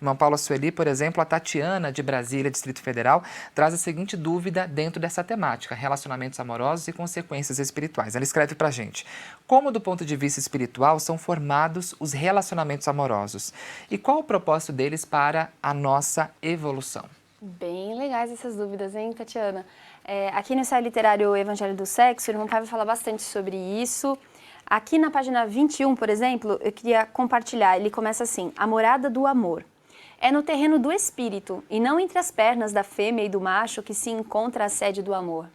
Irmão Paulo Sueli, por exemplo, a Tatiana, de Brasília, Distrito Federal, traz a seguinte dúvida dentro dessa temática, relacionamentos amorosos e consequências espirituais. Ela escreve pra gente: como do ponto de vista espiritual são formados os relacionamentos amorosos? E qual o propósito deles para a nossa evolução? Bem legais essas dúvidas, hein, Tatiana? Aqui no ensaio literário Evangelho do Sexo, o irmão Pai vai falar bastante sobre isso. Aqui na página 21, por exemplo, eu queria compartilhar, ele começa assim: a morada do amor. É no terreno do espírito, e não entre as pernas da fêmea e do macho, que se encontra a sede do amor.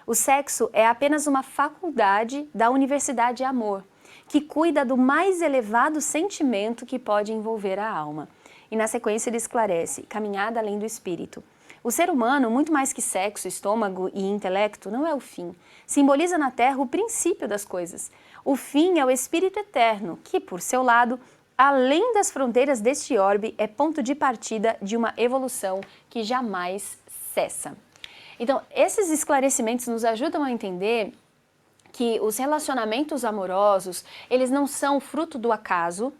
O sexo é apenas uma faculdade da Universidade Amor, que cuida do mais elevado sentimento que pode envolver a alma. E na sequência ele esclarece: caminhada além do espírito. O ser humano, muito mais que sexo, estômago e intelecto, não é o fim. Simboliza na Terra o princípio das coisas. O fim é o espírito eterno, que, por seu lado, além das fronteiras deste orbe, é ponto de partida de uma evolução que jamais cessa. Então, esses esclarecimentos nos ajudam a entender que os relacionamentos amorosos, eles não são fruto do acaso,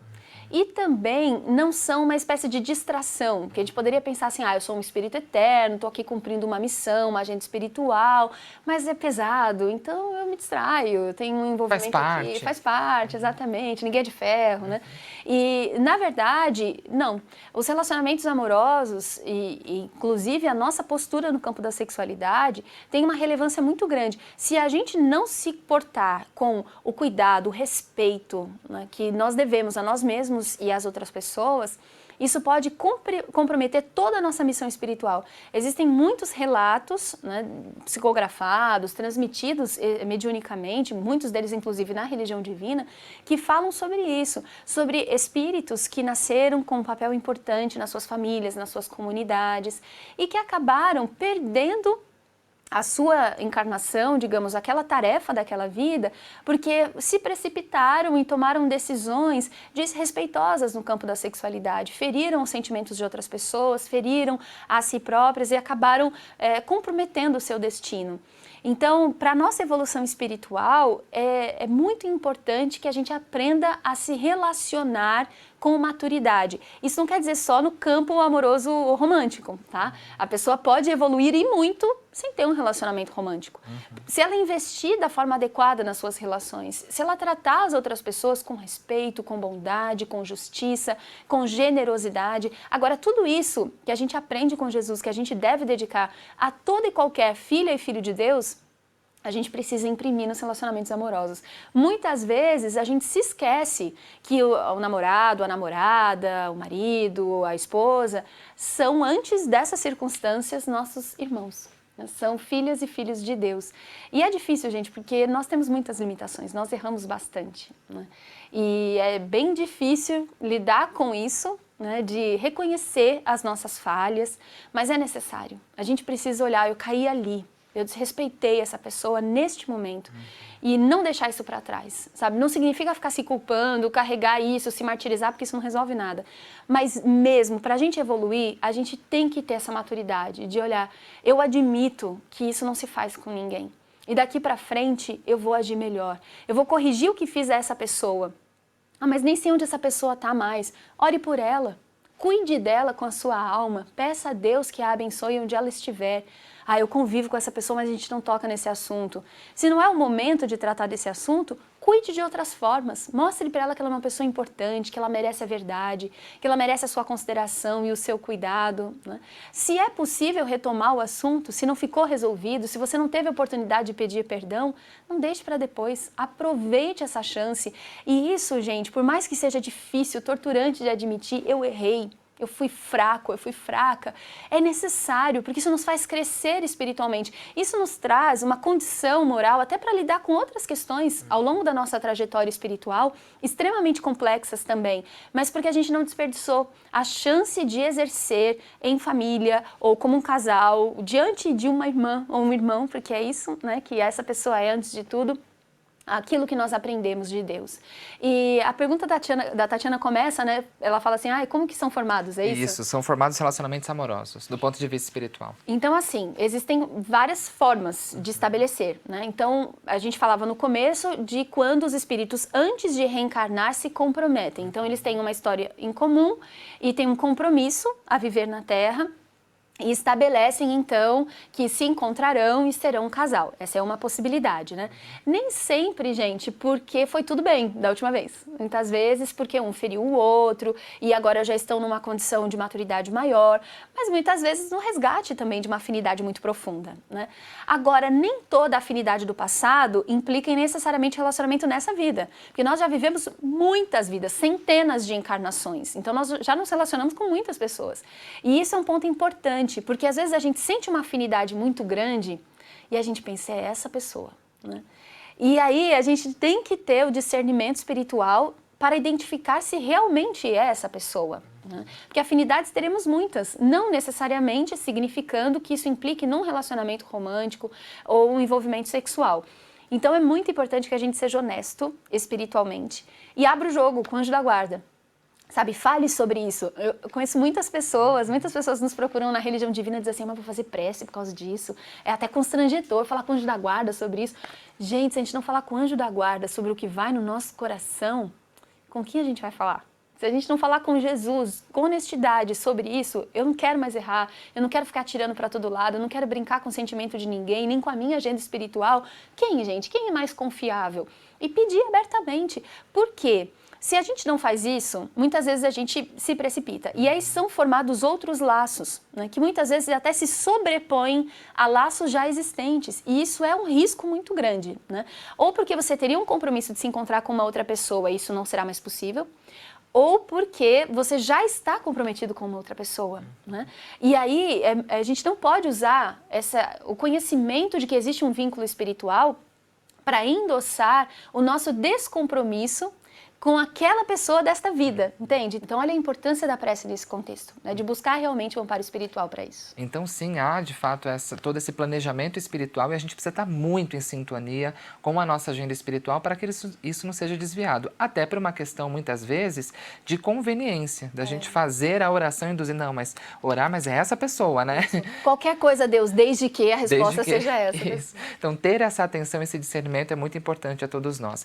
e também não são uma espécie de distração, porque a gente poderia pensar assim: eu sou um espírito eterno, estou aqui cumprindo uma missão, uma agente espiritual, mas é pesado, então eu me distraio, eu tenho um envolvimento aqui, faz parte, exatamente, ninguém é de ferro, né? E, na verdade, não. Os relacionamentos amorosos, e inclusive a nossa postura no campo da sexualidade, tem uma relevância muito grande. Se a gente não se portar com o cuidado, o respeito, né, que nós devemos a nós mesmos e às outras pessoas, isso pode comprometer toda a nossa missão espiritual. Existem muitos relatos, né, psicografados, transmitidos mediunicamente, muitos deles inclusive na religião divina, que falam sobre isso, sobre espíritos que nasceram com um papel importante nas suas famílias, nas suas comunidades, e que acabaram perdendo a sua encarnação, digamos, aquela tarefa daquela vida, porque se precipitaram e tomaram decisões desrespeitosas no campo da sexualidade, feriram os sentimentos de outras pessoas, feriram a si próprias e acabaram comprometendo o seu destino. Então, para a nossa evolução espiritual, é muito importante que a gente aprenda a se relacionar com maturidade. Isso não quer dizer só no campo amoroso romântico, tá? A pessoa pode evoluir e muito sem ter um relacionamento romântico. Se ela investir da forma adequada nas suas relações, se ela tratar as outras pessoas com respeito, com bondade, com justiça, com generosidade. Agora, tudo isso que a gente aprende com Jesus, que a gente deve dedicar a toda e qualquer filha e filho de Deus, a gente precisa imprimir nos relacionamentos amorosos. Muitas vezes a gente se esquece que o namorado, a namorada, o marido, a esposa, são antes dessas circunstâncias nossos irmãos. São filhas e filhos de Deus. E é difícil, gente, porque nós temos muitas limitações, nós erramos bastante, né? E é bem difícil lidar com isso, né, de reconhecer as nossas falhas, mas é necessário. A gente precisa olhar: eu caí ali, eu desrespeitei essa pessoa neste momento. E não deixar isso para trás, sabe? Não significa ficar se culpando, carregar isso, se martirizar, porque isso não resolve nada. Mas mesmo, para a gente evoluir, a gente tem que ter essa maturidade de olhar: eu admito que isso não se faz com ninguém. E daqui para frente eu vou agir melhor. Eu vou corrigir o que fiz a essa pessoa. Mas nem sei onde essa pessoa está mais. Ore por ela. Cuide dela com a sua alma. Peça a Deus que a abençoe onde ela estiver. Eu convivo com essa pessoa, mas a gente não toca nesse assunto. Se não é o momento de tratar desse assunto, cuide de outras formas. Mostre para ela que ela é uma pessoa importante, que ela merece a verdade, que ela merece a sua consideração e o seu cuidado, né? Se é possível retomar o assunto, se não ficou resolvido, se você não teve a oportunidade de pedir perdão, não deixe para depois. Aproveite essa chance. E isso, gente, por mais que seja difícil, torturante de admitir: eu errei. Eu fui fraco, eu fui fraca. É necessário, porque isso nos faz crescer espiritualmente. Isso nos traz uma condição moral até para lidar com outras questões ao longo da nossa trajetória espiritual, extremamente complexas também, mas porque a gente não desperdiçou a chance de exercer em família ou como um casal, diante de uma irmã ou um irmão, porque é isso, né, que essa pessoa é antes de tudo. aquilo que nós aprendemos de Deus. E a pergunta da Tatiana começa, né? Ela fala assim, como que são formados, é isso? Isso, são formados relacionamentos amorosos, do ponto de vista espiritual. Então, assim, existem várias formas de estabelecer, né? Então, a gente falava no começo de quando os espíritos, antes de reencarnar, se comprometem. Então, eles têm uma história em comum e têm um compromisso a viver na Terra, e estabelecem, então, que se encontrarão e serão um casal. Essa é uma possibilidade, né? Nem sempre, gente, porque foi tudo bem da última vez. Muitas vezes porque um feriu o outro e agora já estão numa condição de maturidade maior, mas muitas vezes no resgate também de uma afinidade muito profunda, né? Agora, nem toda a afinidade do passado implica em necessariamente relacionamento nessa vida, porque nós já vivemos muitas vidas, centenas de encarnações, então nós já nos relacionamos com muitas pessoas. E isso é um ponto importante, porque às vezes a gente sente uma afinidade muito grande e a gente pensa, é essa pessoa, né? E aí a gente tem que ter o discernimento espiritual para identificar se realmente é essa pessoa, né? Porque afinidades teremos muitas, não necessariamente significando que isso implique num relacionamento romântico ou um envolvimento sexual. Então é muito importante que a gente seja honesto espiritualmente e abra o jogo com o anjo da guarda. Sabe, fale sobre isso. Eu conheço muitas pessoas nos procuram na religião divina e dizem assim, mas vou fazer prece por causa disso. É até constrangedor falar com o anjo da guarda sobre isso. Gente, se a gente não falar com o anjo da guarda sobre o que vai no nosso coração, com quem a gente vai falar? Se a gente não falar com Jesus, com honestidade sobre isso, eu não quero mais errar, eu não quero ficar atirando para todo lado, eu não quero brincar com o sentimento de ninguém, nem com a minha agenda espiritual. Quem, gente? Quem é mais confiável? E pedir abertamente. Por quê? Se a gente não faz isso, muitas vezes a gente se precipita. E aí são formados outros laços, né, que muitas vezes até se sobrepõem a laços já existentes. E isso é um risco muito grande, né? Ou porque você teria um compromisso de se encontrar com uma outra pessoa e isso não será mais possível, ou porque você já está comprometido com uma outra pessoa, né? E aí a gente não pode usar o conhecimento de que existe um vínculo espiritual para endossar o nosso descompromisso com aquela pessoa desta vida, entende? Então, olha a importância da prece nesse contexto, né? De buscar realmente o amparo espiritual para isso. Então, sim, há, de fato, todo esse planejamento espiritual e a gente precisa estar muito em sintonia com a nossa agenda espiritual para que isso não seja desviado. Até por uma questão, muitas vezes, de conveniência, da gente fazer a oração e induzir, não, mas orar, mas é essa pessoa, né? Isso. Qualquer coisa, Deus, desde que a resposta seja essa. Isso. Então, ter essa atenção, esse discernimento é muito importante a todos nós.